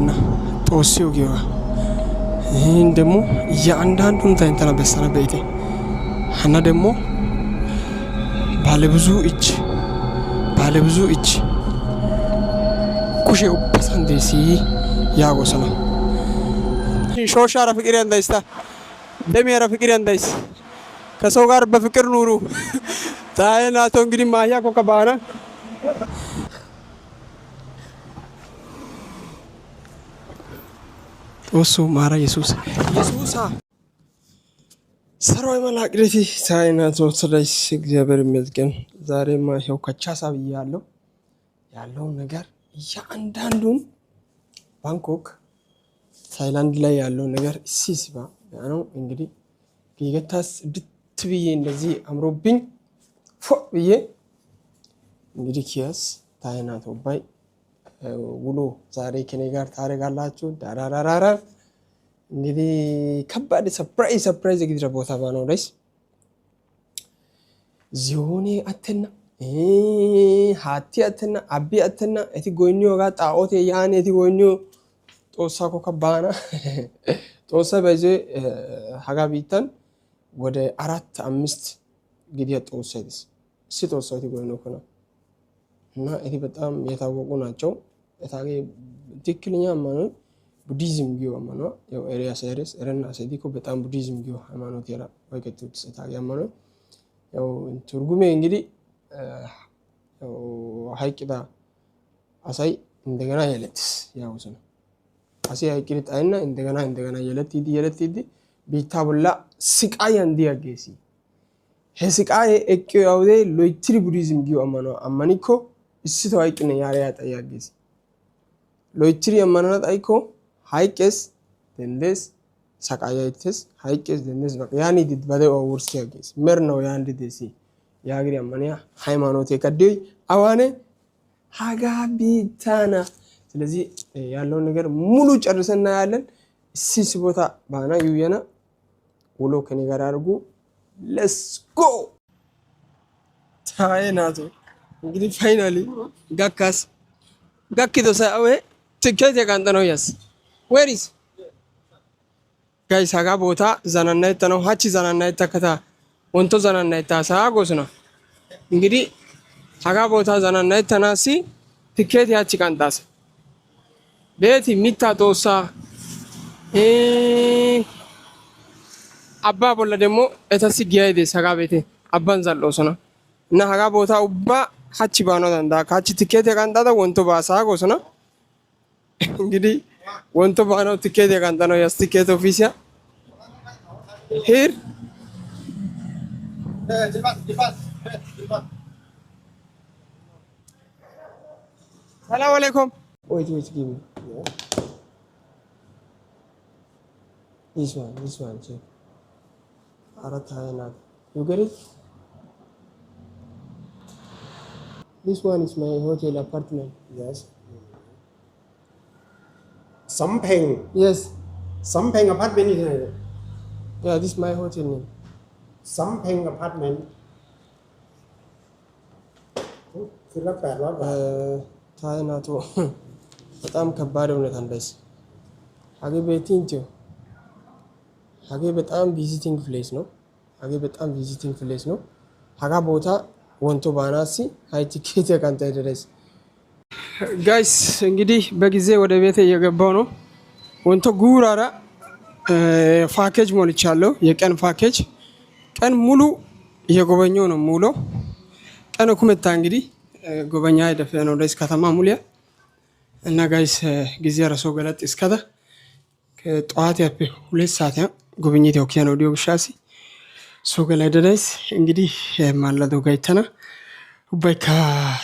ጊዋና ጦሲው ጊዋ ይሄን ደግሞ ያንዳንዱን ታይንተና በሰና በይቴ ሀና ደግሞ ባለብዙ እጅ ኩሼ ኡፓሳንዴሲ ያጎሰና ሾሻራ ፍቅር እንዳይስታ ደሚያራ ፍቅር እንዳይስ ከሰው ጋር በፍቅር ኑሩ ታይናቶ እንግዲህ ማያ ኮከባና ኦሱ ማራ ኢየሱስ ሰራው መላቅሪቲ ታይናቶ ስለዚህ እግዚአብሔር ይመስገን ዛሬማ ይኸው ከቻሳ ብያለሁ ያለው ነገር ያንዳንዱን ባንኮክ ታይላንድ ላይ ያለው ነገር ሲሲባ ነው እንግዲህ ጌታስ ድትብዬ እንደዚህ አምሮብኝ ብዬ እንግዲህ ኪያስ ታይናቶ ባይ ውሎ ዛሬ ከኔ ጋር ታረጋላችሁ ዳራራራራ እንግዲህ ከባድ ሰርፕራይዝ ግድረ ቦታ ባነው ዳይስ ዚዮኔ አተና ሃቲ አተና አቢ አተና እቲ ጎይኒዮ ጋር ጣዖት ያኔ እቲ ጎይኒዮ ጦሳ ኮከባና ጦሳ በዚ ሀጋቢተን ወደ 4-5 ግዲያ ጦሳይስ ሲጦሳው እቲ ጎይኒዮ ከና እና እቲ በጣም የታወቁ ናቸው እታገ ትክክለኛ ማለት ቡዲዝም ጊዮ አማኖ ያው ኤሪያ ሴሪስ ረና ሰዲኮ በጣም ቡዲዝም ጊዮ ሃይማኖት ያራ ወይከቱት እታገ አማኖ ያው ትርጉሜ እንግዲህ ያው ሃይቂዳ አሳይ እንደገና የለትስ ያው ሰነ አሲ ሃይቂዳ ጣይና እንደገና የለትይዲ ቢታ ቦላ ስቃይ እንዲያገሲ ሄስቃይ እቂው ያውዴ ሎይትሪ ቡዲዝም ጊዮ አማኖ አማኒኮ እሲቶ ሃይቂነ ያሪያ ጣያገሲ ሎይትሪ አማኖ ጣይኮ ሃይቄስ ደንደስ ሰቃያይተስ ሃይቄስ ደንደስ በቃያኒ ድበደው ወርሲያገስ መርነው ያንድ ደሲ ያግሪ አማንያ ሃይማኖት የከደይ አዋኔ ሀጋቢታና ስለዚህ ያለው ነገር ሙሉ ጨርሰና ያለን ሲስ ቦታ ባና ዩየና ውሎ ከኔ ጋር አድርጉ ሌትስ ጎ ታይናቶ እንግዲህ ፋይናሊ ጋኪቶ ሳይአዌ ትኬት የቃንጠነው ያስ where is guys haga ቦታ ዘናናይታ ነው ሃቺ ዘናናይታ ከታ ወንቶ ዘናናይታ ሳጎስና እንግዲህ haga ቦታ ዘናናይታ ናሲ ትኬት ያቺ ቃንጣስ ቤቲ ሚታ ጦሳ አባ ቦለ ደግሞ እተሲ ጊያይደ haga ቤቴ አባን ዘሎሰና እና haga ቦታ ኡባ ሃቺ ባኖ ዳንዳ ካቺ ትኬት የቃንጣታ ወንቶ ባሳጎስና እንግዲህ ወንቶ ባኖ ትኬት የቃንጣነው ያስ ትኬት ኦፊሲያ ሄር ሰላም አለይኩም wait give me this one check Aratayana you get it this one is my hotel apartment yes Sampeng. Yes. Sampeng apartment is it? Yeah, this is my hotel name. Sampeng apartment.คือละ800 บาท ታይናቶ በጣም ከባድ ነው ታንዳይስ ሀገ ቤቲንጆ ሀገ በጣም ቪዚቲንግ ፕሌስ ነው ሀጋ ቦታ ወንቶ ባናሲ ሃይ ቲኬት የቃንጣ ይደረስ ጋይስ እንግዲህ በጊዜ ወደ ቤቴ እየገባው ነው ወንቶ ጉራራ ፓኬጅ ሞልቻለሁ የቀን ፓኬጅ ቀን ሙሉ እየጎበኘው ነው ሙሉ ቀን ኩመታ እንግዲህ ጎበኛ አይደፈ ነው ደስ ከተማ ሙሊያ እና ጋይስ ጊዜ ረሶ ገለጥ እስከዳ ከጧት ያፈ 2 ሰዓት ጎበኝት ያውኪያ ነው ዲዮ ሻሲ ሶ ገለደዳይስ እንግዲህ ማለዶ ጋይተና ኡባይካ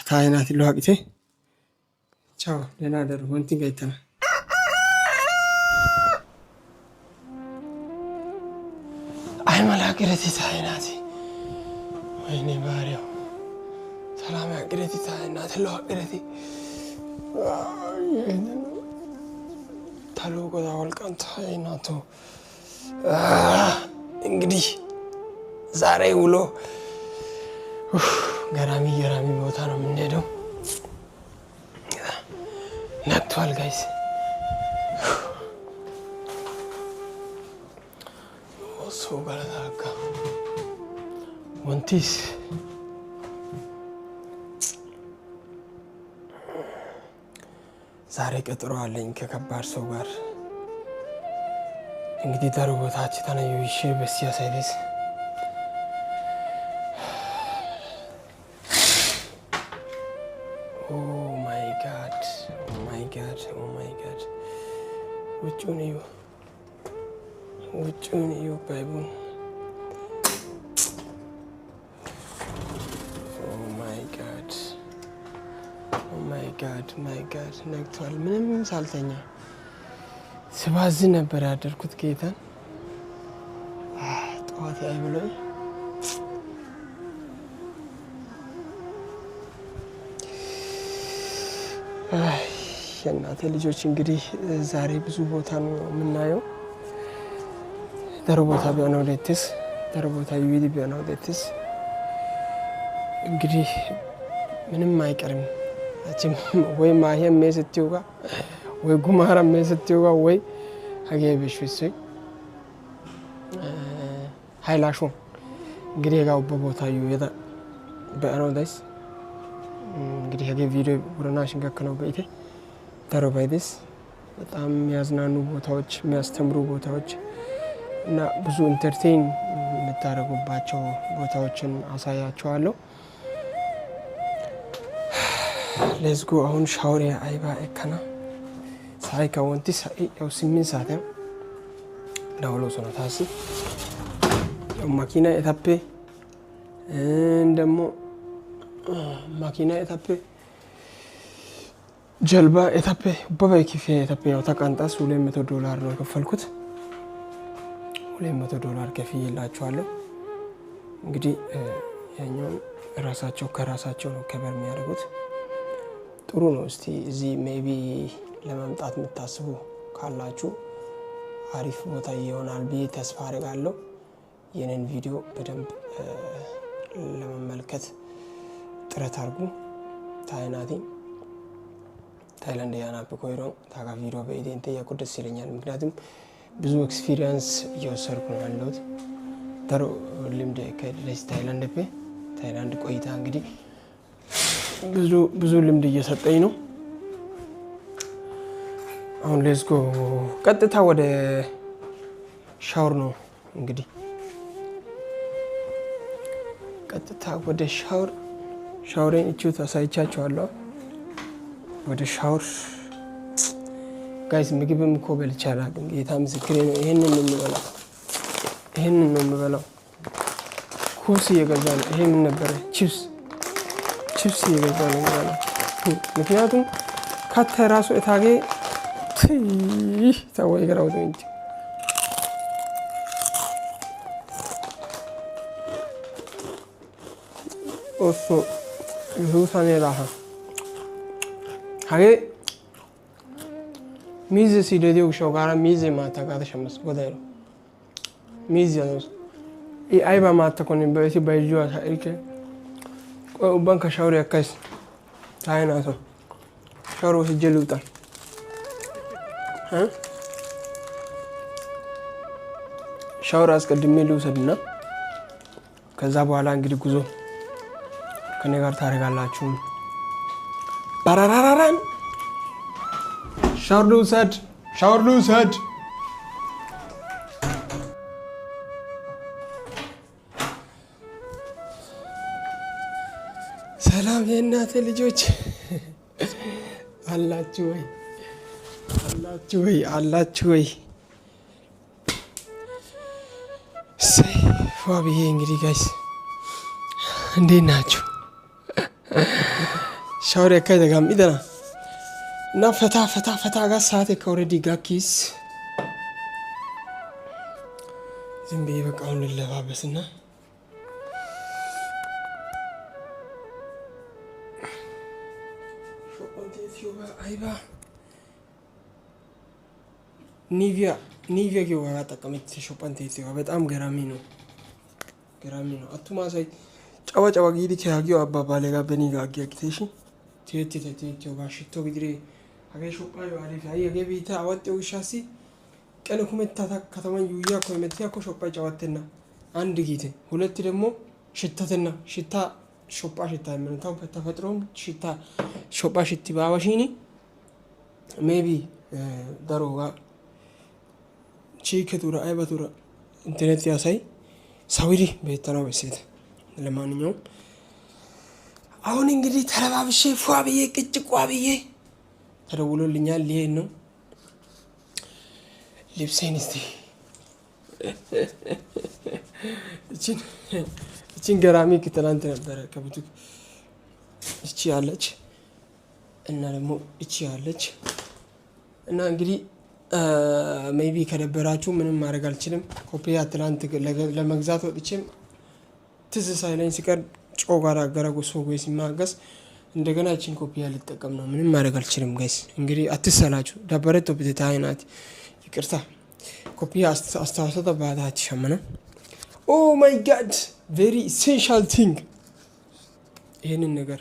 ታይናት ለዋቂቴ ቻው ደህና ደሩ ወንቲ ጋይተና አይ መላቅረቲ ታይናት ወይኔ ባሪያው ሰላም ያቅረቲ ታይናት ለዋቅረቲ ታሎ ጎዳ ወልቃን ታይናቱ እንግዲህ ዛሬ ውሎ ገራሚ ቦታ ነው የምንሄደው ነጥቷል ጋይስ ሰው ጋር ታካ ወንቲስ ዛሬ ቀጠሮ አለኝ ከከባድ ሰው ጋር እንግዲህ ታረቦታች ተነዩ ይሽ በሲያሳይስ Oh my god. Which one are you, baby? Oh my god. ነግቷል። ምንም ሳልተኛ ስባዝ ነበር ያደርኩት ጌታን ጠዋት አይብሎኝ የእናቴ ልጆች እንግዲህ ዛሬ ብዙ ቦታ ነው የምናየው። ደረቦታ ቢያነው ደትስ ደረቦታ ይዊዲ ቢያነው ደትስ እንግዲህ ምንም አይቀርም። አጭም ወይ ማህየም መሰጥዩጋ ወይ ጉማራ መሰጥዩጋ ወይ ሀገበሽስ ሃይላሹ እንግዲህ ጋው በቦታ ይወዳ ቢያነው ደስ እንግዲህ ሀገ ቪዲዮ ወራናሽን ገከነው በይተ ተረባይደስ በጣም የሚያዝናኑ ቦታዎች የሚያስተምሩ ቦታዎች እና ብዙ ኢንተርቴይን የምታደርጉባቸው ቦታዎችን አሳያችኋለሁ። ሌትስ ጎ አሁን ሻወር አይባ እከና ሳይ ከወንቲ ሳይ ያው 8 ሰዓት ነው ዳውሎ ሰው ታሲ ያው ማኪና ኤታፔ እንደሞ ማኪና ኤታፔ ጀልባ ኤታፔ በባይ ኪፌ ኤታፔ ያው ተቃንጣስ $200 ነው ከፈልኩት። $200 ከፍዬላችኋለሁ። እንግዲህ ያኛው ራሳቸው ከራሳቸው ነው ከበር የሚያደርጉት። ጥሩ ነው። እስቲ እዚህ ሜቢ ለመምጣት የምታስቡ ካላችሁ አሪፍ ቦታ ይሆናል ብዬ ተስፋ አደርጋለሁ። የኔን ቪዲዮ በደንብ ለመመልከት ጥረት አድርጉ። ታይናቲ ታይላንድ ያና በኮይሮ ታጋ ቪዲዮ በኢዴንቴ ያቆደስ ይለኛል። ምክንያቱም ብዙ ኤክስፒሪየንስ እየወሰድኩ ነው ያለሁት። ተሮ ልምድ ከለስ ታይላንድ ቆይታ እንግዲህ ብዙ ልምድ እየሰጠኝ ነው። አሁን ሌትስ ጎ ቀጥታ ወደ ሻወር ነው እንግዲህ ቀጥታ ወደ ሻወርን እቺው ታሳይቻችኋለሁ። ወደ ሻወር ጋይስ ምግብም እኮ በልቼ አላውቅም። ጌታ ምስክሬ ነው። ይሄንን ነው የምበላው። ኩስ እየገዛ ነው። ይሄ ምን ነበር? ቺፕስ እየገዛ ነው የምበላው። ምክንያቱም ከተራሱ እታጌ ተወይ ገራው ነው እንጂ ኦሶ ይሁሳኔ ራሃ ሀገ ሚዝ ሲደዲው ሾጋራ ሚዝ ማታ ጋር ተሸመስ ወዳይ ነው ሚዝ ያለው አይባ ማታ ኮን በሲ ባይጆ ታሪክ ባንካ ሻወር ያካስ ታይናቶ ሻወር ሲጀሉታ ሻወር አስቀድሜ ልውሰድና ከዛ በኋላ እንግዲህ ጉዞ ከኔ ጋር ታደርጋላችሁ። ባራራራን ሻወር ልውሰድ ሰላም የእናቴ ልጆች አላችሁ ወይ ዋብዬ እንግዲህ ጋይስ እንዴት ናችሁ? ሻወር ያካይ ደጋም ይደና እና ፈታ ጋር ሰዓት ከኦሬዲ ጋኪስ ዝም ብዬ በቃ አሁን ልለባበስና አይባ ኒቪያ ጊዋ ተቀመጥ ሾፓንቴ ሲዋ በጣም ገራሚ ነው። አቱማሳይ ጫዋ ጊዲ ከያጊው አባባሌ ጋር በኒ ጋር አጊያክቴሽ ቴቴ ጋር ሽቶ ግድሬ አገ ሾፓዩ አሪፍ አይ ገቢታ አወጣው ሻሲ ቀን ኩመታ ከተማን ዩያ ኮመቲያ ኮ ሾጳ ጫወተና አንድ ጊዜ ሁለት ደግሞ ሽታተና ሽታ ሾጳ ሽታ የምንታው በተፈጥሮም ሽታ ሾጳ ሽቲ ባዋሽኒ ሜቢ ዳሮጋ ቺከቱራ አይባቱራ ኢንተርኔት ያሳይ ሳውዲ በተናው በሴት ለማንኛውም አሁን እንግዲህ ተረባብሼ ፏ ብዬ ቅጭቋ ብዬ ተደውሎልኛል። ሊሄድ ነው። ልብሴን እስቲ እቺን ገራሚ ትናንት ነበረ ከቡቱክ እቺ ያለች እና ደግሞ እቺ ያለች እና እንግዲህ ሜቢ ከደበራችሁ ምንም ማድረግ አልችልም። ኮፒያ ትናንት ለመግዛት ወጥቼም ትዝ ሳይለኝ ሲቀር ጮጋራ አገረጉ ሰው ወይ ሲማገስ እንደገና እቺን ኮፒያ ልጠቀም ነው። ምንም ማድረግ አልችልም ጋይስ። እንግዲህ አትሰላችሁ። ዳበረቶ በታይናት ይቅርታ። ኮፒያ አስተዋሰተ ባዳት ሸመነ ኦ ማይ ጋድ ቬሪ ኢሴንሻል ቲንግ። ይሄንን ነገር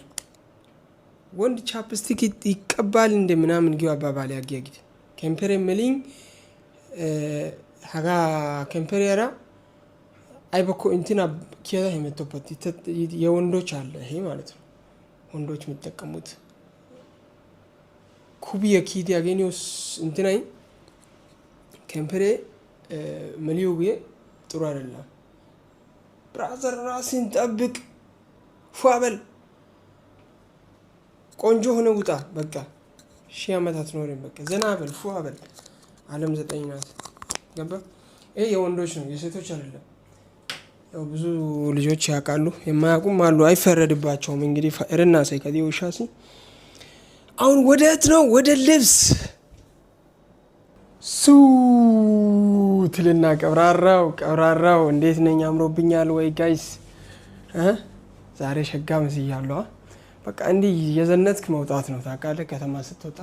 ወንድ ቻፕስቲክ ይቀባል እንደ ምናምን ጊው አባባል ያጊያጊት ኬምፐሬ መሊንግ ሀጋ ኬምፐሬራ አይበኮ እንትና ኪያዳ የመተውበት የወንዶች አለ ይሄ ማለት ነው። ወንዶች የሚጠቀሙት ኩቢያ ኪዲ ያገኘውስ እንትናይ ኬምፐሬ መሊው ጊዜ ጥሩ አይደለም። ብራዘር ራስን ጠብቅ፣ ፏበል፣ ቆንጆ ሆነ ውጣ። በቃ 1000 ዓመታት ኖረን በቃ ዘና በል፣ ፏበል። ዓለም 9 ናት። ገባ? ይሄ የወንዶች ነው የሴቶች አይደለም። ያው ብዙ ልጆች ያውቃሉ፣ የማያውቁም አሉ። አይፈረድባቸውም። እንግዲህ ፈርና ሳይከዲ ወሻሲ አሁን ወደት ነው? ወደ ልብስ ትልና ቀብራራው እንዴት ነኝ? አምሮብኛል ወይ ጋይስ? ዛሬ ሸጋ መስያለሁ። በቃ እንዲህ የዘነትክ መውጣት ነው ታውቃለህ። ከተማ ስትወጣ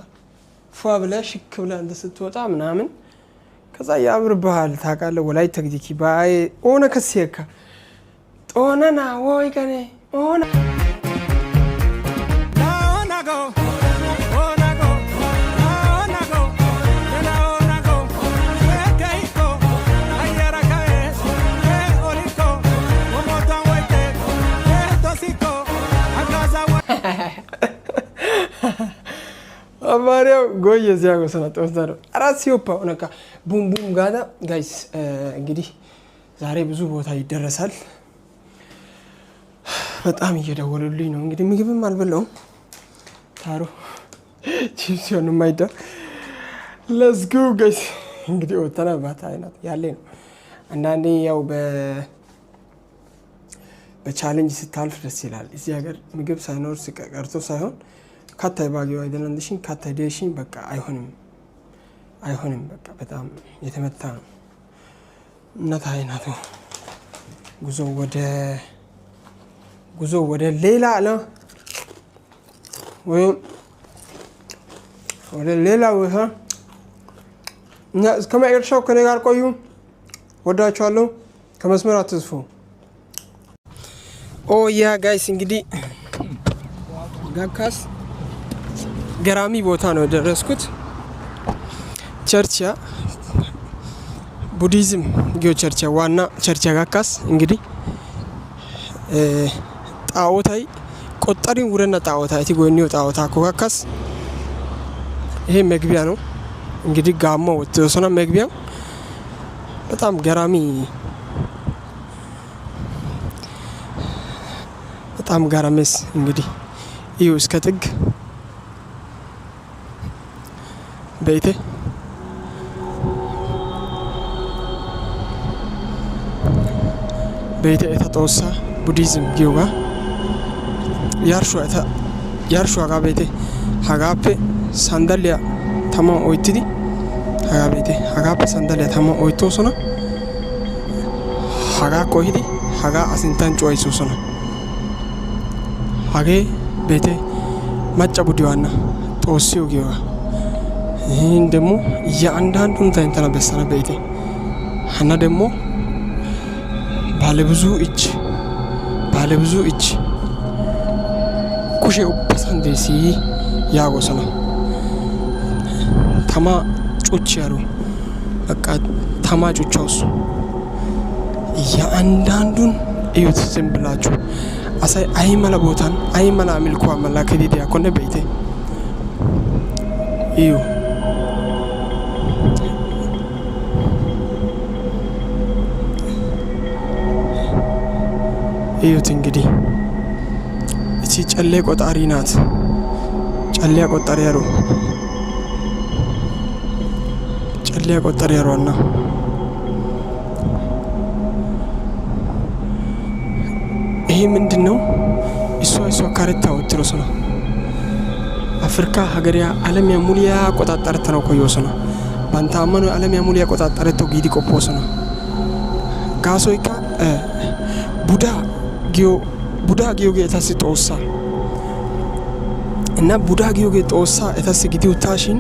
ፏ ብለህ ሽክ ብለህ እንደ ስትወጣ ምናምን ከዛ ያምርብሃል ታውቃለህ። ወላይ ተግዲኪ ባይ ኦነ ከሲየካ ጦነና ወይ ከኔ ኦነ አማሪያው ጎየ ዚያጎ ሰናጦስ ዳሮ አራት ሲዮፓ ሆነካ ቡም ቡም ጋዳ ጋይስ። እንግዲህ ዛሬ ብዙ ቦታ ይደረሳል። በጣም እየደወሉልኝ ነው። እንግዲህ ምግብም አልበላውም። ታሮ ቺፕስ ሆነ ማይዳ ሌትስ ጎ ጋይስ። እንግዲህ ወጣና ባታ አይናት ያለ ነው። አንዳንዴ ያው በቻሌንጅ ስታልፍ ደስ ይላል። እዚህ ሀገር ምግብ ሳይኖር ቀርቶ ሳይሆን ካታይ ባጊው አይደለንሽን ካታይ ዴሽን በቃ አይሆንም። በቃ በጣም የተመታ ነው። እናት አይናቱ ጉዞ ወደ ሌላ አለ ወይ ወደ ሌላ ወይ እና እስከማይርሻው ከኔ ጋር ቆዩ። ወዳችኋለሁ። ከመስመር አትዝፉ። ኦ ያ ጋይስ እንግዲህ ጋካስ ገራሚ ቦታ ነው ደረስኩት። ቸርችያ ቡዲዝም ጊዮ ቸርችያ ዋና ቸርችያ ጋካስ እንግዲህ ጣዖታይ ቆጠሪን ውረና ጣዖታይ ጎኒዮ ጣዖታ ኮካካስ ይሄ መግቢያ ነው እንግዲህ ጋሞ ወጥቶና መግቢያው በጣም ገራሚ በጣም ጋራሜስ እንግዲህ እዩ እስከ ጥግ ቤቴ የተጦሳ ቡዲዝም ጊዮጋ ያርሹ አጋ ቤቴ ሀጋፔ ሳንዳሊያ ተማ ኦይትዲ ሀጋ ቤቴ ሀጋፔ ሳንዳሊያ ተማ ኦይቶሶና ሀጋ ቆሂዲ ሀጋ አስንታን ጮይሶሶና ሀጌ ቤቴ ማጫ ቡዲዋና ጦሲው ጊዮጋ ይህን ደግሞ እያንዳንዱን ታይንተና በሰና ቤቴ ሀና ደግሞ ባለብዙ እጅ ኩሼ ኡፓሳንዴሲ ያጎሰና ተማ ጮች ያሩ በቃ ተማጮቻውስ ያንዳንዱን እዩት ዝም ብላችሁ አሳይ አይመላ ቦታን አይመላ አምልኮ አመላክ ዲዲያ ኮነ ቤቴ እዩ እዩት እንግዲህ እቺ ጨሌ ቆጣሪ ናት ጨሌ ቆጣሪ ያሮ ጨሌ ቆጣሪ ያሮና ይሄ ምንድነው እሷ ካርታ ወጥሮስ ነው አፍሪካ ሀገሪያ ዓለም ያሙሊያ ቆጣጣርተ ነው ኮይወስ ነው ባንታ አመኑ ዓለም ያሙሊያ ቆጣጣርተ ጊዲ ቆፖስ ነው ጋሶይካ ቡዳ ጊዮ ጌታስ ጦሳ እና ቡዳ ጊዮ ጌጦሳ እታስ ጊዲው ታሽን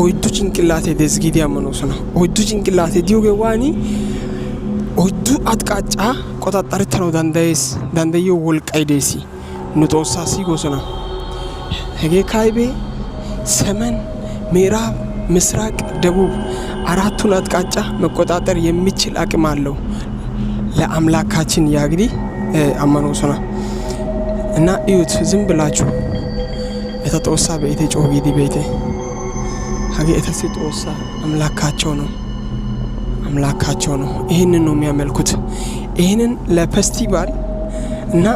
ኦይዱ ጭንቅላቴ ደዝጊዲ አመኖስ ነው ኦይዱ ጭንቅላቴ ዲዮጌ ዋኒ ኦይዱ አጥቃጫ ቆጣጣርተ ነው ዳንደዮ ወልቃይ ደሲ ንጦሳ ሲጎስና ሄጌ ካይቤ ሰሜን ምዕራብ ምስራቅ ደቡብ አራቱን አጥቃጫ መቆጣጠር የሚችል አቅም አለው ለአምላካችን ያግዲ አመኖስና እና እዩት ዝም ብላችሁ የተጦሳ በእቴ ጮጊዲ ቤቴ ሀገ የተሰጦሳ አምላካቸው ነው ይሄንን ነው የሚያመልኩት ይሄንን ለፌስቲቫል እና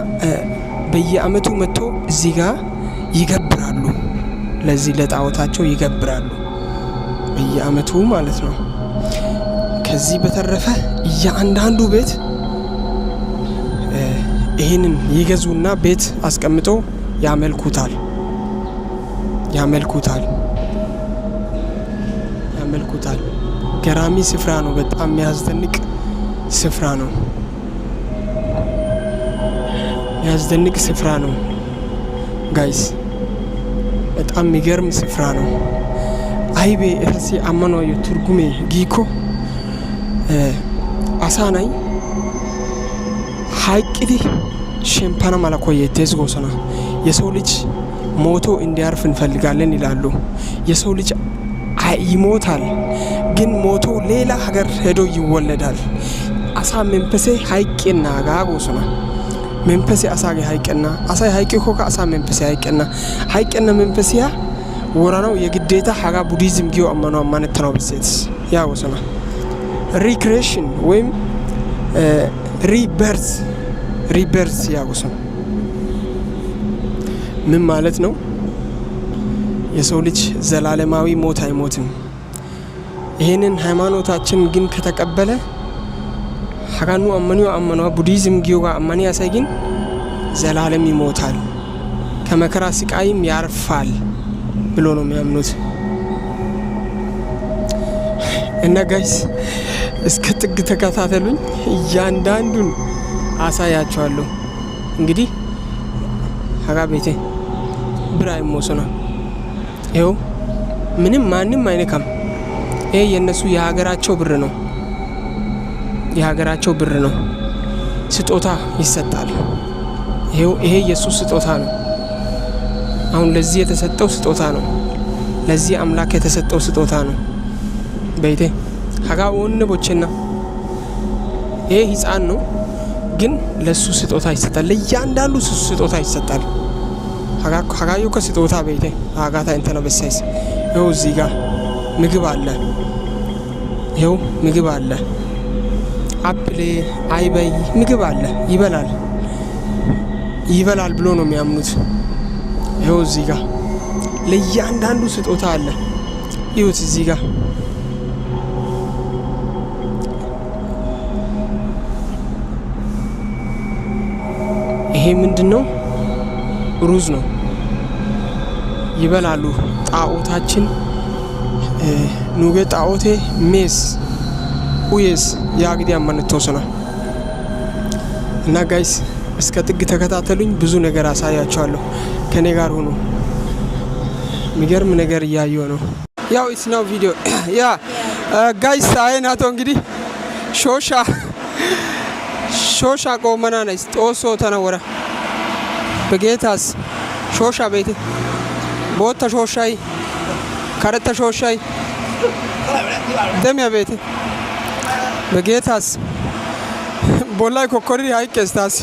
በየአመቱ መጥቶ እዚህ ጋር ይገብራሉ ለዚህ ለጣዖታቸው ይገብራሉ በየአመቱ ማለት ነው ከዚህ በተረፈ እያንዳንዱ ቤት ይሄንን ይገዙና ቤት አስቀምጠው ያመልኩታል ገራሚ ስፍራ ነው በጣም የሚያስደንቅ ስፍራ ነው ጋይስ በጣም የሚገርም ስፍራ ነው አይቤ እተሲ አመኗዩ ትርጉሜ ጊኮ አሳናይ ሀይቅዲ ሸምፓና ማላኮየ ተዝጎሰና የሰው ልጅ ሞቶ እንዲያርፍ እንፈልጋለን ይላሉ የሰው ልጅ ይሞታል ግን ሞቶ ሌላ ሀገር ሄዶ ይወለዳል አሳ መንፈሴ ሀይቅና ጋጎሰና መንፈሴ አሳገ ሀይቅና አሳይ ሀይቅ ኮካ አሳ መንፈሴ ሀይቅና መንፈሲያ ወራናው የግዴታ ሀጋ ቡዲዝም ጊዮ አማኑ አማነት ነው በሴት ያጎሰና ሪክሬሽን ወይም ሪበርስ ያጎሰና ምን ማለት ነው የሰው ልጅ ዘላለማዊ ሞት አይሞትም ይሄንን ሃይማኖታችን ግን ከተቀበለ ሀጋኑ አማኑ ቡዲዝም ጊዮጋ አማኒ ያሳይግን ዘላለም ይሞታል ከመከራ ስቃይም ያርፋል ብሎ ነው የሚያምኑት እና ጋይስ እስከ ጥግ ተከታተሉኝ እያንዳንዱን አሳያችኋለሁ እንግዲህ ሀጋ ቤቴ ብራይም ሞሰና ይኸው ምንም ማንም አይነካም ይሄ የነሱ የሀገራቸው ብር ነው ስጦታ ይሰጣል ይሄ ኢየሱስ ስጦታ ነው አሁን ለዚህ የተሰጠው ስጦታ ነው ለዚህ አምላክ የተሰጠው ስጦታ ነው ቤቴ ሀጋ ወን ቦቸና ይሄ ህፃን ነው ግን ለሱ ስጦታ ይሰጣል ለእያንዳንዱ ስጦታ ይሰጣል ሀጋዩ ከስጦታ ቤቴ ሀጋታ እንተና በሳይስ ይኸው እዚህ ጋር ምግብ አለ አፕል አይበይ ምግብ አለ ይበላል ብሎ ነው የሚያምኑት ይኸው እዚህ ጋር ለእያንዳንዱ ስጦታ አለ ይሁት እዚህ ጋር ይሄ ምንድነው ሩዝ ነው ይበላሉ ጣዖታችን ኑገ ጣዖቴ ሜስ ኡየስ ያግዲ አማንተውሰና እና ጋይስ እስከ ጥግ ተከታተሉኝ ብዙ ነገር አሳያችኋለሁ ከኔ ጋር ሆኖ የሚገርም ነገር እያየሁ ነው ያው ኢትስ ናው ቪዲዮ ያ ጋይስ አይናቶ እንግዲህ ሾሻ ቆመና ነስ ጦሶ ተነወረ በጌታስ ሾሻ ቤት ቦታ ሾሻይ ካረታ ሾሻይ ደም ያቤት በጌታስ ቦላይ ኮኮሪ አይቀስታስ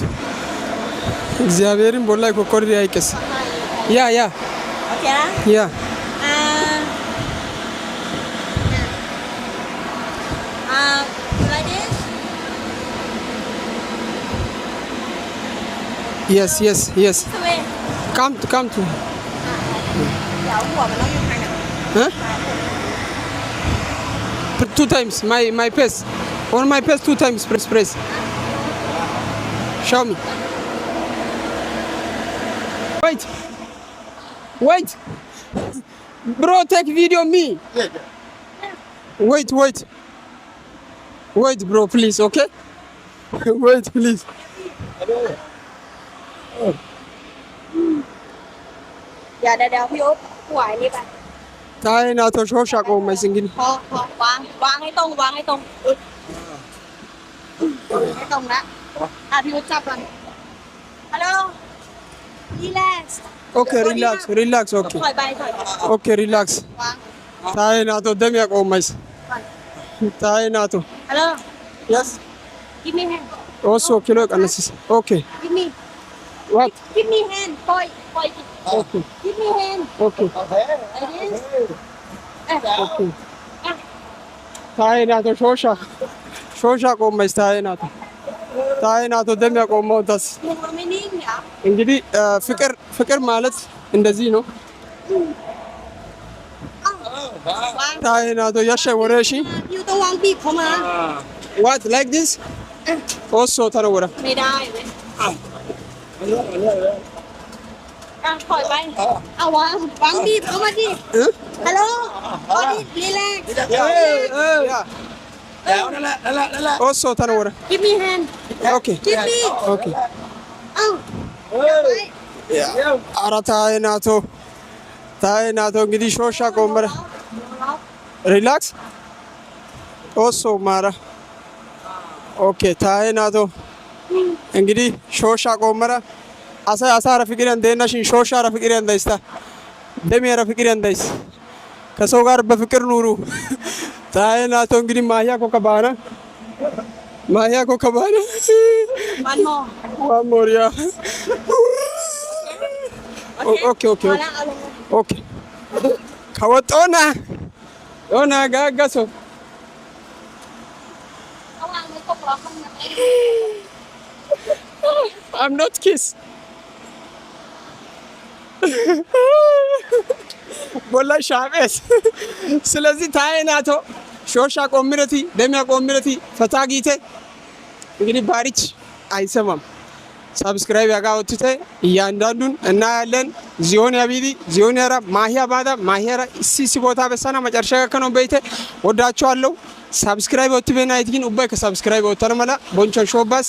እግዚአብሔርን ቦላይ ኮኮሪ አይቀስ ያ Okay lah. ያ Like this. yes This way. come to Dạo của mà nó như thế nào? huh? 2 times my pace on my pace 2 times press show me wait bro take video me wait bro please okay wait please Dạ đèoพี่อุ๊บไหวนี่ไป tai na to shosha ko mai singin พอวางให้ตรงให้ตรงนะพี่อุ๊บจับก่อนฮัลโหลรีแลกซ์ okay relax okay ถอยไป okay relax วาง tai na to dem ya ko mai tai na to Hello yes give me hand also kilo analysis okay give me what give me hand ปล่อย okay give me hand okay like this okay tai na to shosha ko mai tai na to dem ya ko mo das มึงมันไม่นิ่งเหรอ እንግዲህ ፍቅር ማለት እንደዚህ ነውวาง tai na to yasha warashi ยูต้องวางบีบเข้ามา what like this also tarawara ไม่ได้เลยถอยไปเอาวางบีบเข้ามาดิฮัลโหลบอดี้รีแลกซ์ also tarawara give me hand okay give me okay เอ้าจับไว้ ara tai na to እንግዲህ shosha ko mara relax also mara okay tai na to እንግዲህ shosha ko mara asara fikiran deena shin shosha ra fikiran daista ደሜራ ፍቅር እንዳይስ ከሰው ጋር በፍቅር ኑሩ tai na to እንግዲህ ማያ ኮከባና one more yeah okay kawatona ona gagaso เอาวางไว้ตกล็อกมันนะ I'm not kiss ቦላ ሻቤስ ስለዚህ tai na to shosha ቆምረቲ ደሚያ ቆምረቲ ፈታጊቴ እንግዲህ ባሪች አይሰማም ሰብስክራይብ ያጋውትተ እያንዳንዱን እናያለን ዚዮን ያቢዲ ዚዮን ያራ ማሂያ ባዳ ማሂያራ ሲሲ ቦታ በሰና መጨረሻ ከነው በይተ ወዳችኋለሁ ሰብስክራይብ ወትበና ይትግን ኡባይ ከሰብስክራይብ ወተረመላ ቦንቾን ሾባስ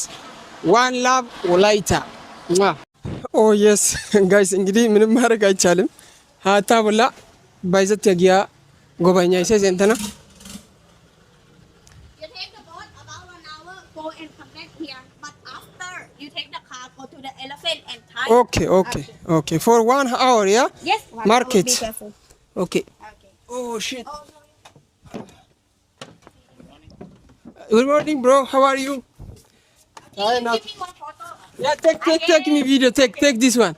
ዋን ላቭ ወላይታ ኦ የስ ጋይስ እንግዲህ ምንም ማድረግ አይቻልም ሃታ ብላ ባይዘት ያጊያ ጎባኛ ይሰዝ እንተና You take the boat about 1 hour, go and come back here. But after you take the car, go to the elephant and tie. okay for 1 hour yeah Yes. Market. Be careful. okay Okay. oh shit good morning bro how are you Give me one photo. yeah take me video take this one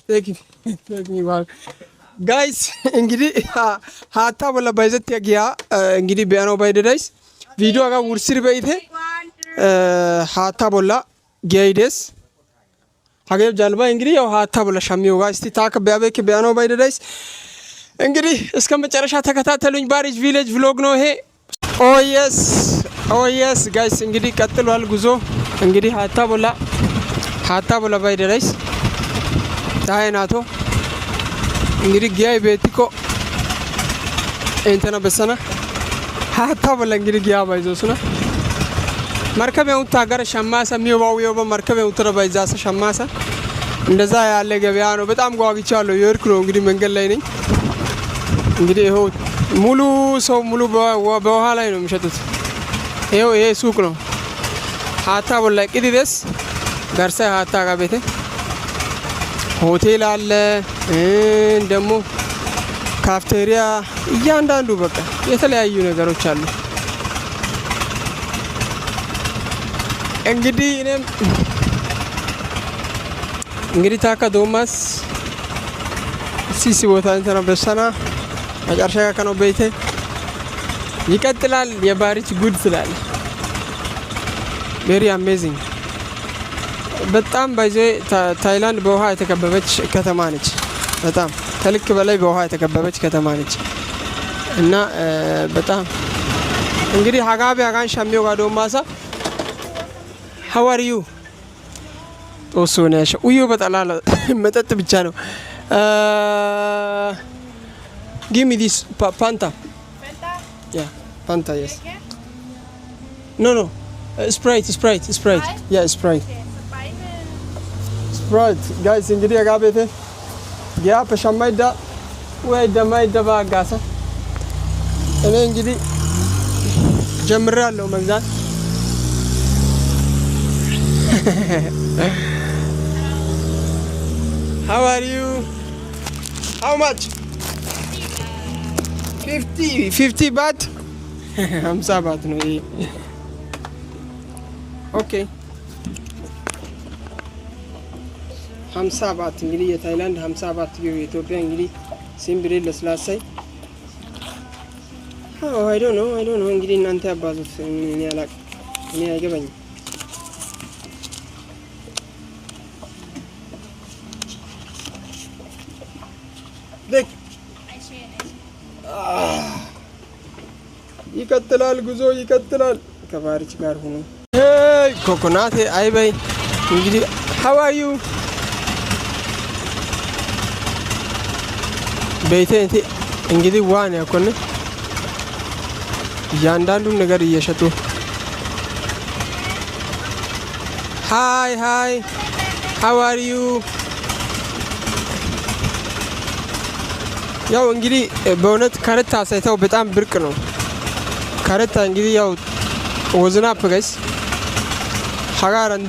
take me one guys እንግዲህ ሃታ ወላ ባይዘት ያጊያ እንግዲህ ቢያኖ ባይደዳይስ ቪዲዮ አጋ ውርሲር በይቴ ሃታ ቦላ ጌይደስ ሀገብ ጃልባ እንግዲህ ያው ሃታ ቦላ ሻሚው ጋር እስቲ ታከ ቢያበክ ቢያኖ ባይደዳይስ እንግዲህ እስከ መጨረሻ ተከታተሉኝ ባሪጅ ቪሌጅ vlog ነው ይሄ ኦ የስ ጋይስ እንግዲህ ቀጥሏል ጉዞ እንግዲህ ሃታ ቦላ ባይደዳይስ tai na to እንግዲህ ጊያይ ቤቲኮ እንተና በሰና ሃታ ቦላ እንግዲህ ጊያ ባይዞስና መርከበው ታገረ ሸማሳ ሚዋው የው መርከበው ተረባይዛሰ ሸማሳ እንደዛ ያለ ገበያ ነው በጣም ጓግቻለሁ የርክ ነው እንግዲህ መንገድ ላይ ነኝ እንግዲህ ይሄው ሙሉ ሰው ሙሉ በውሃ ላይ ነው የሚሸጡት ይሄው ይሄ ሱቅ ነው ሃታ ቦላ ቅዲደስ ጋርሳ ሃታ ጋር ቤቴ ሆቴል አለ ደግሞ ካፍቴሪያ እያንዳንዱ በቃ የተለያዩ ነገሮች አሉ። እንግዲህ ታካ ዶማስ ሲሲ ቦታ እንተና በሰና መጨረሻ ከነው ቤቴ ይቀጥላል። የባሪች ጉድ ስላለ ቬሪ አሜዚንግ። በጣም ባይዘ ታይላንድ በውሃ የተከበበች ከተማ ነች። በጣም ከልክ በላይ በውሃ የተከበበች ከተማ ነች እና በጣም እንግዲህ ሀጋቢ ሀጋን ሻሚዮ ጋዶ ማሳ how are you ጦሶ ነው ያሸ uyu በጠላላ መጠጥ ብቻ ነው። give me this Fanta. Yeah, Fanta, yes. No, Sprite. Yeah, Sprite. Sprite. Guys, እንግዲህ አጋቤቴ ያ በሻማይዳ ወይ ደማይዳ ባጋሳ እኔ እንግዲህ ጀምሬያለሁ መግዛት። How are you? How much? 50 baht? 50 baht ነው ይሄ። ኦኬ 50 ባት እንግዲህ የታይላንድ 50 ባት የኢትዮጵያ እንግዲህ ሲምብሬ ለስላሳይ አይ ዶንት ኖ እንግዲህ እናንተ ያባዙት እኔ አላውቅም፣ እኔ አይገባኝም። ደክ ይቀጥላል፣ ጉዞ ይቀጥላል። ከባሪች ጋር ሆኖ ኮኮናቴ አይበይ እንግዲህ how are you ቤቴ እንግዲህ ዋን ያኮነ እያንዳንዱን ነገር እየሸጡ ሃይ how are you ያው እንግዲህ በእውነት ካርታ ሳይታው በጣም ብርቅ ነው። ካርታ እንግዲህ ያው ወዝና ፕጋይስ ሀጋራን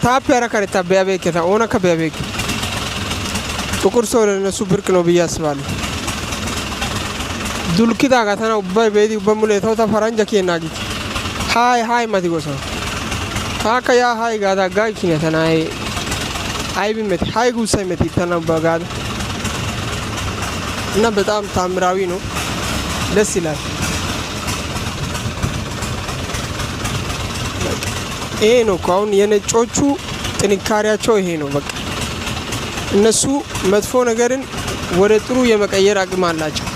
ታፕ ያራ ካርታ በያቤከታ ኦና ከበያቤክ ጥቁር ሰው ለነሱ ብርቅ ነው ብዬ አስባለሁ። ዱልኪታ ጋታና በቤዲ በሙለ ተውታ ፈራንጃ ከናጊ ሃይ ማቲጎሳ ታካ ያ ሃይ ጋዳ ጋይ ኪነተናይ አይቢ መት ሃይ ጉሳይ መት ተናባጋዳ እና በጣም ታምራዊ ነው፣ ደስ ይላል። ይሄ ነው አሁን የነጮቹ ጥንካሬያቸው ይሄ ነው። በቃ እነሱ መጥፎ ነገርን ወደ ጥሩ የመቀየር አቅም አላቸው።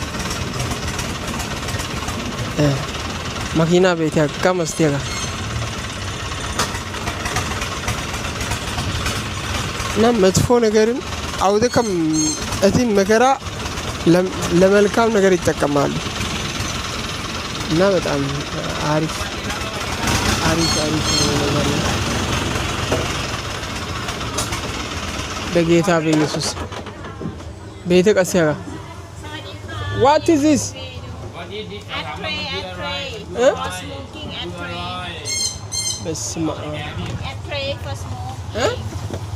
መኪና ቤት ያጋ መስቴጋ እና መጥፎ ነገርን አውደከም እቲን መከራ ለመልካም ነገር ይጠቀማሉ እና በጣም አሪፍ ነገር ነው። በጌታ በኢየሱስ ቤተ ቀሲያጋ what is this Smoking at tray. በስመ አብ At tray for smoke.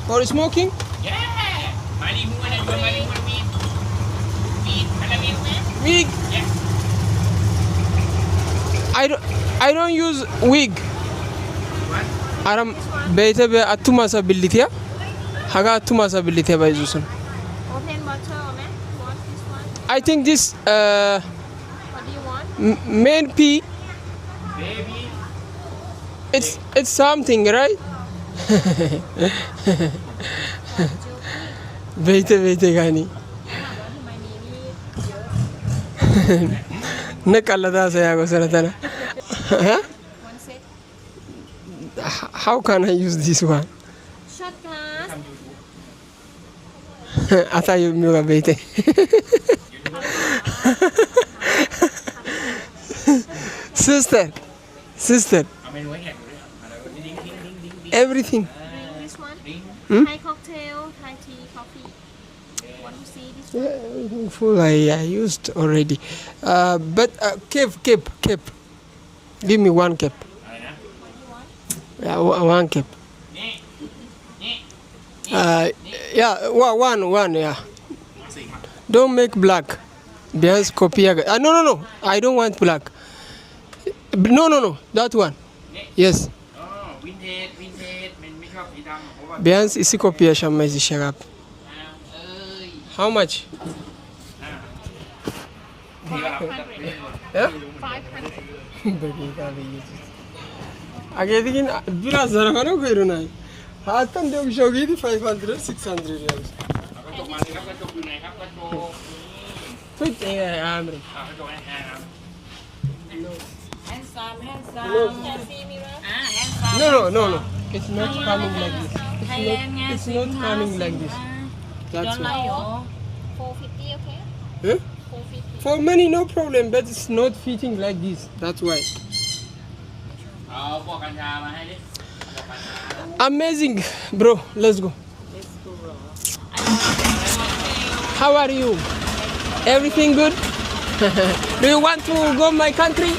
for smoking wig I don't use wig aram beite be atuma sabilitya haga atuma sabilitya bayzusun Open bottle, man. Want this one? I think this What do you want? main P it's something right beite gani ነቀለታ ሰያጎ ሰረተና One set. how can I use this one Shot glass. atayo miyoga beite sister everything Drink this one. Thai cocktail, Thai tea, coffee. Want to see this one? yeah, everything full I used already but cap give me one cap yeah one cap yeah one yeah don't make black ቢያንስ ኮፒ ያገ ኖ ኖ ኖ I don't want black. No no no that one. Yes.วินเทจมันไม่ชอบสีดำเพราะว่า ቢያንስ እሲ ኮፒ ያሻማይ ሲሸጋብ เอ้ย how much? ที่ว่า Yeah? 500. Biraz zarafana koyuyorsun. Hatta diyorum şu gidi 500 600 riyal. กระจกมาสิครับกระจกอยู่ไหนครับกระจก Tut amri. กระจกให้ครับ handsome can see me No no no no. It's not coming like this. It's not coming like this. That's why. 450 okay Huh? 450 For money no problem, but it's not fitting like this. That's why. เอาพวกกัญชามาให้ดิ Amazing, bro. Let's go. How are you? Everything good? Do you want to go my country?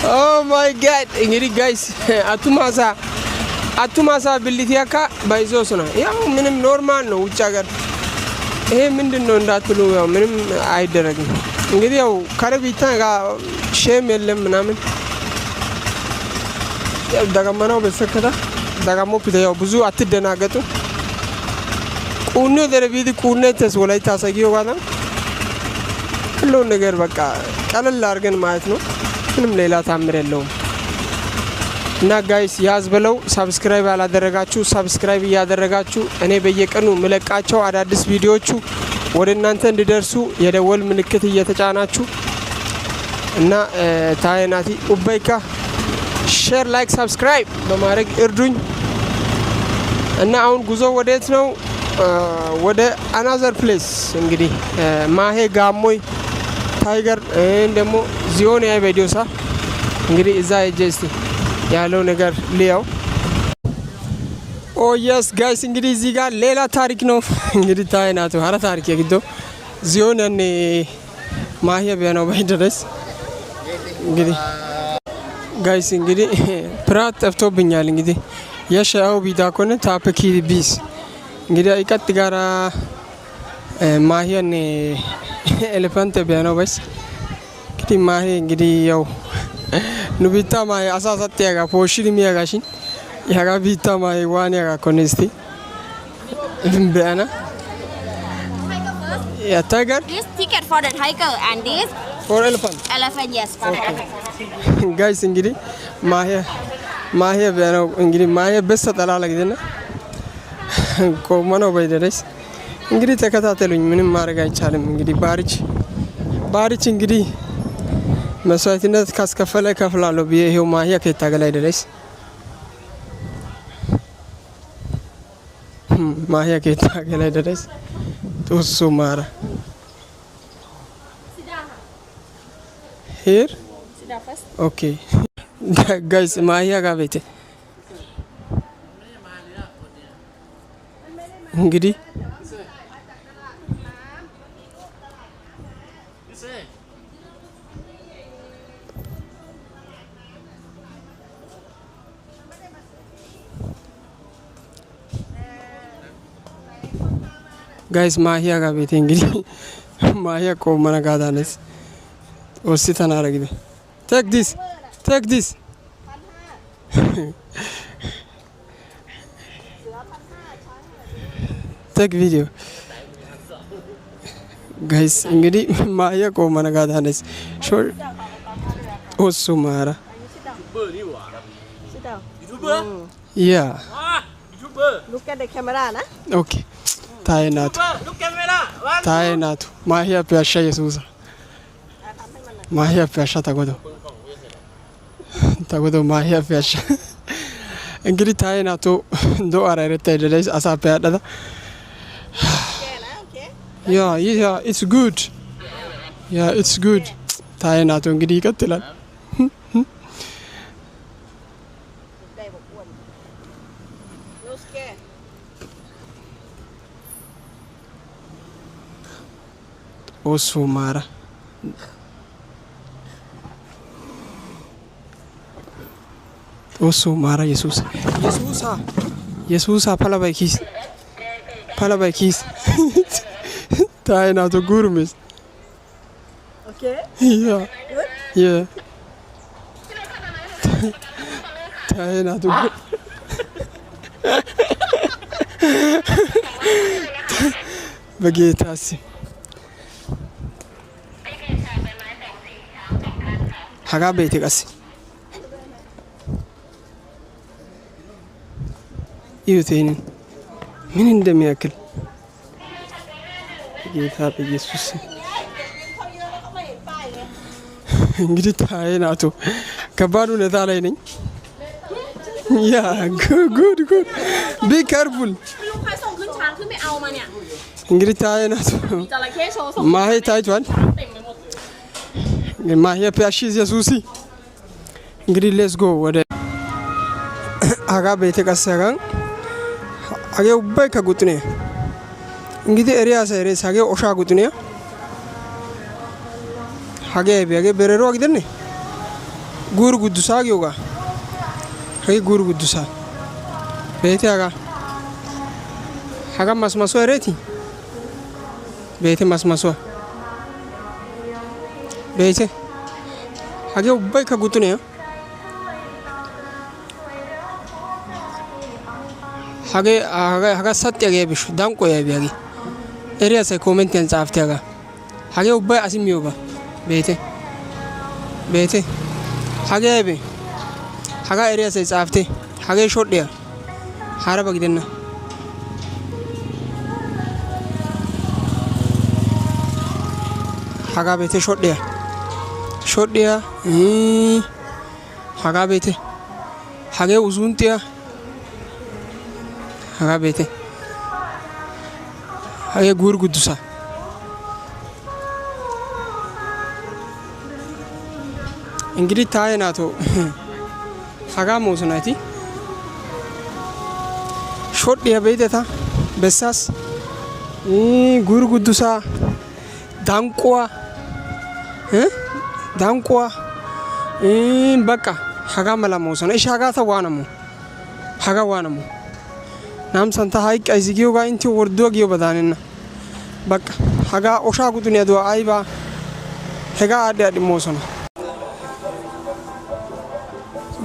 Oh my God! እንግዲህ guys አቱማሳ ብልቲያካ ባይዞስ ነው። ያው ምንም ኖርማል ነው ውጭ ሀገር። ይሄ ምንድነው እንዳትሉ ያው ምንም አይደረግም። እንግዲህ ያው ከረቢታ ጋር ሼም የለም ምናምን ያው ደጋማናው በሰከታ ደጋሞ ያው ብዙ አትደናገጡ። ቁኑ ደረቢት ቁነተስ ወላይታ ሰጊዮ ጋር ሁሉን ነገር በቃ ቀለል አድርገን ማለት ነው። ምንም ሌላ ታምር የለውም። እና ጋይስ ያዝ ብለው ሰብስክራይብ ያላደረጋችሁ ሰብስክራይብ እያደረጋችሁ እኔ በየቀኑ ምለቃቸው አዳዲስ ቪዲዮዎቹ ወደ እናንተ እንዲደርሱ የደወል ምልክት እየተጫናችሁ እና ታይናቲ ኡባይካ ሼር ላይክ ሰብስክራይብ በማድረግ እርዱኝ። እና አሁን ጉዞ ወዴት ነው? ወደ አናዘር ፕሌስ እንግዲህ ማሄ ጋሞይ ታይገር ደግሞ ዚዮን ያይ ቪዲዮሳ እንግዲህ እዛ ሄጄ ያለው ነገር ሊያው ኦ የስ ጋይስ እንግዲህ እዚህ ጋር ሌላ ታሪክ ነው እንግዲህ ታይናቱ አረ ታሪክ የግዶ ዚዮን ያኔ ማሄ ቢያነው ባይደረስ እንግዲህ ጋይስ እንግዲህ ፕራት ጠፍቶብኛል። እንግዲህ የሻው ቢዳ ኮነ ታፕኪ ቢስ እንግዲህ አይቀጥ ጋራ ማሄን ኤሌፋንት ቢያነው ባይስ እንግዲህ ማሄ እንግዲህ ያው ኑቢታ ማሄ አሳሳት ያጋ ፖሽሪ ሚያጋሽን ያጋ ቢታ ማሄ ዋን ያጋ ኮኔስቲ ቢያና ያ ታይገር this ticket for the tiger and this for elephant yes for the elephant ጋይስ እንግዲህ ማሄ ቢያነው እንግዲህ ማሄ በሰጠላ ለግደና ቆመነው ባይደረስ እንግዲህ ተከታተሉኝ። ምንም ማድረግ አይቻልም። እንግዲህ ባሪች እንግዲህ መስዋዕትነት ካስከፈለ ከፍላለሁ ብዬ ይሄው ማሂያ ከታገላይ ድረስ ማሂያ ከታገላይ ድረስ ጡሱ ማራ here okay guys ማሂያ ጋር ቤቴ እንግዲህ ጋይስ ማሂያ ጋር ቤቴ እንግዲህ ማሂያ ቆመና ጋዳነስ ወሲተና አረግደ take this take video guys እንግዲህ ማሂያ ቆመና ጋዳነስ ሾር ኦሱ ማራ yeah look at the camera na okay ታይናቱ ማሂያ ፒያሻ የሱሳ ማሂያ ፒያሻ ተጎዶ ማሂያ ፒያሻ እንግዲህ ታይናቱ ዶ አራረተ ደለስ አሳፈ ያዳታ it's good ታይናቱ እንግዲህ ይቀጥላል። ኦሱ ማራ ኦሱ ማራ የሱሳ ፓላባይኪስ Palabay kiis. Taa'ee naatu gurmis. Okay. Yeah. Yeah. Taa'ee naatu በጌታስ ሀጋ ቤቴ ቀስ ይሁቴን ምን እንደሚያክል ጌታ በኢየሱስ እንግዲህ ታዬ ናቱ ከባድ ሁኔታ ላይ ነኝ። ያ ጉድ ቢ ካርፉል እንግዲህ ታዬ ናቱ ማሄ ታይቷል። ማሄ ፒያሺ ኢየሱስ እንግዲህ ሌትስ ጎ ወደ አጋ ቤተ ቀሰጋን አገ ውባይ ከጉጥኔ እንግዲህ ኤሪያስ ኤሪያስ አገ ኦሻ ጉጥኔ አገ ቢያገ በረሮ አግደኔ ጉር ጉዱሳ አገውጋ አገ ጉር ጉዱሳ ቤተ አጋ ማስማሶ ኤሬቲ ቤተ ማስማሶ ቤተ አገ ውባይ ከጉጥኔ haga sattiyaagee bishu danqoyaabiyaagee eriya asay koomentiyan xaaftiyaagaa hagee ubbay asi miyoogaa beete hagee aybee hagaa eriya asay xaaftee hagee shodhiyaa haraba gidenna hagaa beete shodhiyaa hagaa beete hagee uzuntiyaa haga beete hage guur guddusa እንግዲህ ታዬ ናቶ haga moosonayti shodhiya beydeta bessaas guur guddusa danquwa bakka haga mala moosona ishi hagaa ta waanamo haga waanamo namsanta hayqqa izigiyoogaa intti wordduwa giyooba daanenna bakka hagaa oshaa guxuniyaduwa aybaa hegaa aadhdhi moosona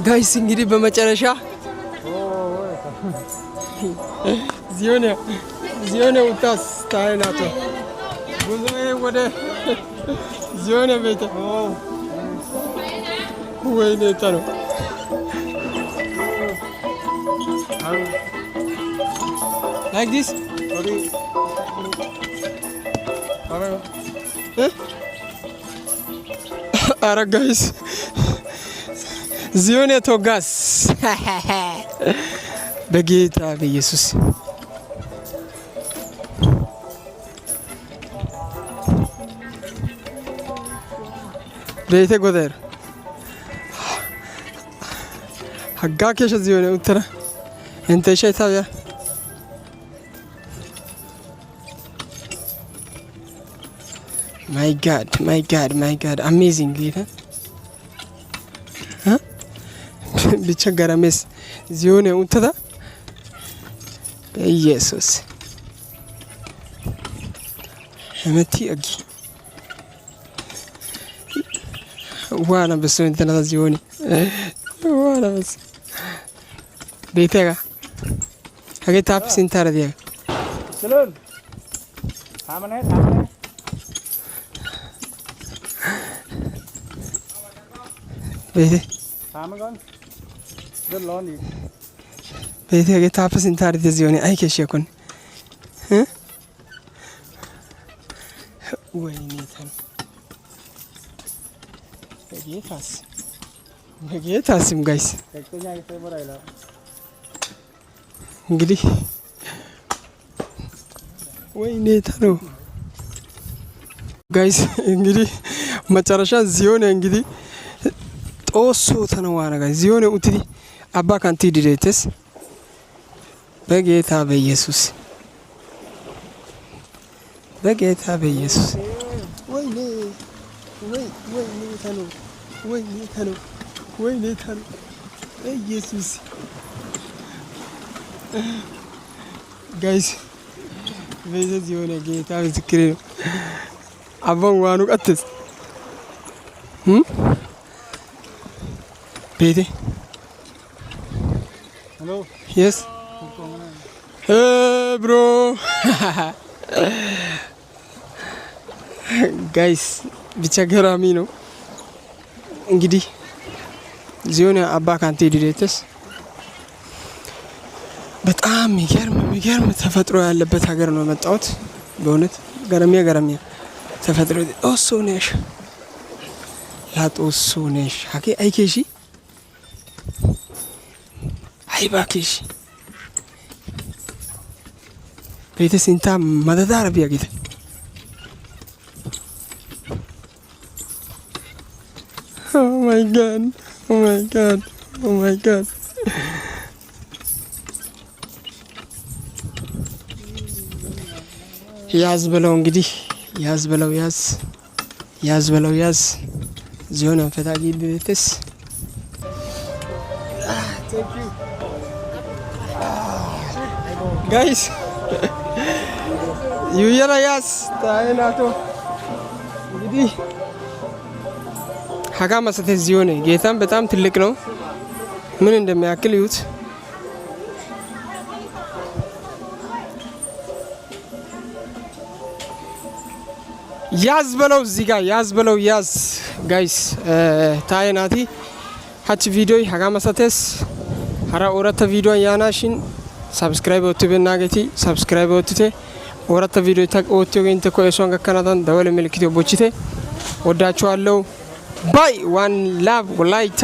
ጋይስ እንግዲህ በመጨረሻ ዚዮኔ ውጣስ ታዬ ናቶ ጉዞዬ ወደ ዚዮኔ ቤተ ወይኔ ተነው like this Ara guys ዚዮኔ ቶጋስ በጌታ በኢየሱስ ቤቴ ጎደር ሀጋ ኬሸ ዚዮኔ ውትራ እንተ ሸታያ my god amazing ጌታ ብቻ ገረመስ ዚዮኔ ውንተታ ኢየሱስ ህመቲ አጊ ዋና በሱ እንተና ዚዮኔ ዋና በስ ቤተጋ አገ ታፕ ሲንታረ ዲያ चलो थामने ቤቴ थामगन दर लोनी ቤቴ አገ ታፕ ሲንታረ ዲያ ዚዮኔ አይ ከሸኩን ወይኔ ተን በጌታስም ጋይስ tektonya kita beraila እንግዲህ ወይኔ ተኑ ጋይስ እንግዲህ መጨረሻ ዚዮኔ እንግዲህ ጦሶ ተነዋና ጋይስ ዚዮኔ ኡትዲ አባ ካንቲ ዲዴትስ በጌታ በኢየሱስ ወይኔ ተኑ ኢየሱስ ጋይስ ቤተሰብ የሆነ ጌታ ምስክሬ ነው። አባን ዋኑ ቀጥስ ቤቴ ሄሎ የስ ብሮ ጋይስ ብቻ ገራሚ ነው። እንግዲህ ዚዮን አባ ካንቴ ዲሬተስ በጣም የሚገርም ተፈጥሮ ያለበት ሀገር ነው የመጣሁት። በእውነት ገረሚያ ተፈጥሮ ኦሶ ነሽ ላጦሶ ነሽ ሀኬ አይኬሺ አይባኬሺ ቤተ ሲንታ መደዳ አረቢያ ጌታ Oh my god. ያዝ በለው እንግዲህ ያዝ በለው ዚዮን ፈታጊ ቤተስ ጋይስ ዩየራ ያዝ ታይናቶ እንግዲህ ሀጋ መሰተ ዚዮን ጌታም በጣም ትልቅ ነው። ምን እንደሚያክል ይዩት። ያዝ በለው እዚህ ጋር ያዝ በለው ጋይስ ታይናቲ ሀች ቪዲዮ ሀጋ መሰተስ ሀራ ኦራተ ቪዲዮ ያናሽን ሰብስክራይብ ወጥበና ገቲ ሰብስክራይብ ወጥቴ ኦራተ ቪዲዮ ታቆቴ ገንተ ኮየሶን ገከናታን ደወል ምልክት ቦችቴ ወዳችኋለሁ። ባይ ዋን ላቭ ወላይታ